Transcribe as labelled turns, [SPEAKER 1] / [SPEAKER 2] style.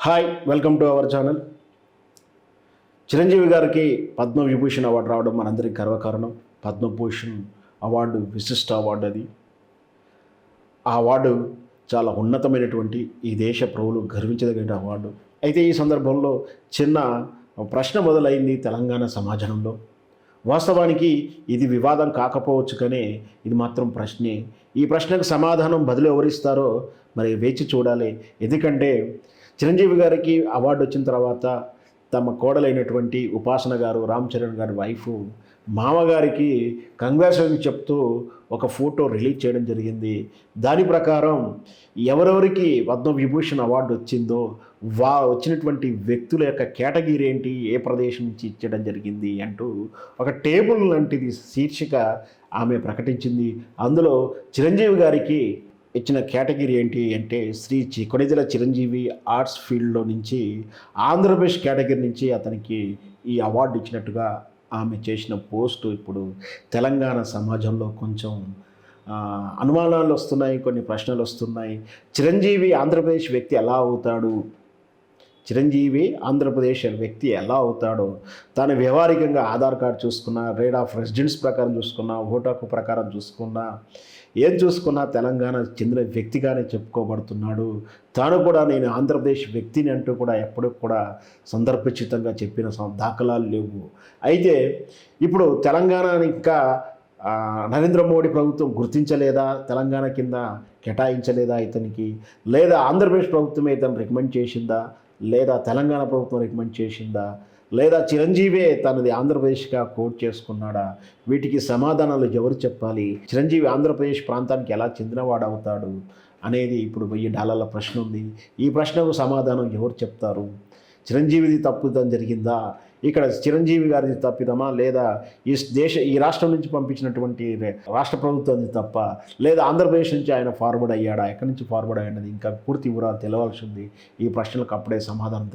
[SPEAKER 1] Hi, welcome to our channel. Chiranjeevi గారికి Padma Vibhushan award రావడం మనందరికీ గర్వకారణం. పద్మభూషణ్ అవార్డు విశిష్ట అవార్డు అది. ఆ అవార్డు చాలా ఉన్నతమైనటువంటి ఈ దేశ ప్రజలు గర్వించదగిన అవార్డు. అయితే ఈ సందర్భంలో చిన్న ప్రశ్న మొదలైంది తెలంగాణ సమాజంలో. వాస్తవానికి ఇది వివాదం కాకపోవచ్చు, కానీ ఇది మాత్రం ప్రశ్నే. ఈ ప్రశ్నకు సమాధానం బదులు ఎవరిస్తారో మరి వేచి చూడాలి. ఎందుకంటే చిరంజీవి గారికి అవార్డు వచ్చిన తర్వాత తమ కోడలైనటువంటి ఉపాసన గారు, రామ్ చరణ్ గారి వైఫ్ మామగారికి కంగ్రాచులేషన్ చెప్తూ ఒక ఫోటో రిలీజ్ చేయడం జరిగింది. దాని ప్రకారం ఎవరెవరికి పద్మవిభూషణ్ అవార్డు వచ్చిందో వచ్చినటువంటి వ్యక్తుల యొక్క కేటగిరీ ఏంటి, ఏ ప్రదేశం నుంచి ఇచ్చడం జరిగింది అంటూ ఒక టేబుల్ లాంటిది శీర్షిక ఆమె ప్రకటించింది. అందులో చిరంజీవి గారికి ఇచ్చిన కేటగిరీ ఏంటి అంటే కొణిదెల చిరంజీవి ఆర్ట్స్ ఫీల్డ్లో నుంచి ఆంధ్రప్రదేశ్ కేటగిరీ నుంచి అతనికి ఈ అవార్డు ఇచ్చినట్టుగా ఆమె చేసిన పోస్టు ఇప్పుడు తెలంగాణ సమాజంలో కొంచెం అనుమానాలు వస్తున్నాయి, కొన్ని ప్రశ్నలు వస్తున్నాయి. చిరంజీవి ఆంధ్రప్రదేశ్ వ్యక్తి ఎలా అవుతాడు, చిరంజీవి ఆంధ్రప్రదేశ్ వ్యక్తి ఎలా అవుతాడో తాను వ్యవహారికంగా ఆధార్ కార్డు చూసుకున్నా, రేట్ ఆఫ్ రెసిడెన్స్ ప్రకారం చూసుకున్నా, ఓటు హక్కు ప్రకారం చూసుకున్నా, ఏం చూసుకున్నా తెలంగాణ చెందిన వ్యక్తిగానే చెప్పుకోబడుతున్నాడు. తాను కూడా నేను ఆంధ్రప్రదేశ్ వ్యక్తిని అంటూ కూడా ఎప్పుడూ కూడా సందర్భోచితంగా చెప్పిన దాఖలాలు లేవు. అయితే ఇప్పుడు తెలంగాణ ఇంకా నరేంద్ర మోడీ ప్రభుత్వం గుర్తించలేదా, తెలంగాణ కింద కేటాయించలేదా ఇతనికి, లేదా ఆంధ్రప్రదేశ్ ప్రభుత్వమే ఇతను రికమెండ్ చేసిందా, లేదా తెలంగాణ ప్రభుత్వం రికమెండ్ చేసిందా, లేదా చిరంజీవే తనది ఆంధ్రప్రదేశ్గా కోట్ చేసుకున్నాడా? వీటికి సమాధానాలు ఎవరు చెప్పాలి? చిరంజీవి ఆంధ్రప్రదేశ్ ప్రాంతానికి ఎలా చెందినవాడు అవుతాడు అనేది ఇప్పుడు $1000 ప్రశ్న ఉంది. ఈ ప్రశ్నకు సమాధానం ఎవరు చెప్తారు? చిరంజీవిది తప్పిదం జరిగిందా, ఇక్కడ చిరంజీవి గారిది తప్పిదమా, లేదా ఈ రాష్ట్రం నుంచి పంపించినటువంటి రాష్ట్ర ప్రభుత్వాన్ని తప్ప, లేదా ఆంధ్రప్రదేశ్ నుంచి ఆయన ఫార్వర్డ్ అయ్యాడా, ఎక్కడి నుంచి ఫార్వర్డ్ అయ్యాడని ఇంకా పూర్తి వివరాలు తెలవాల్సి ఉంది. ఈ ప్రశ్నలకు అప్పుడే సమాధానం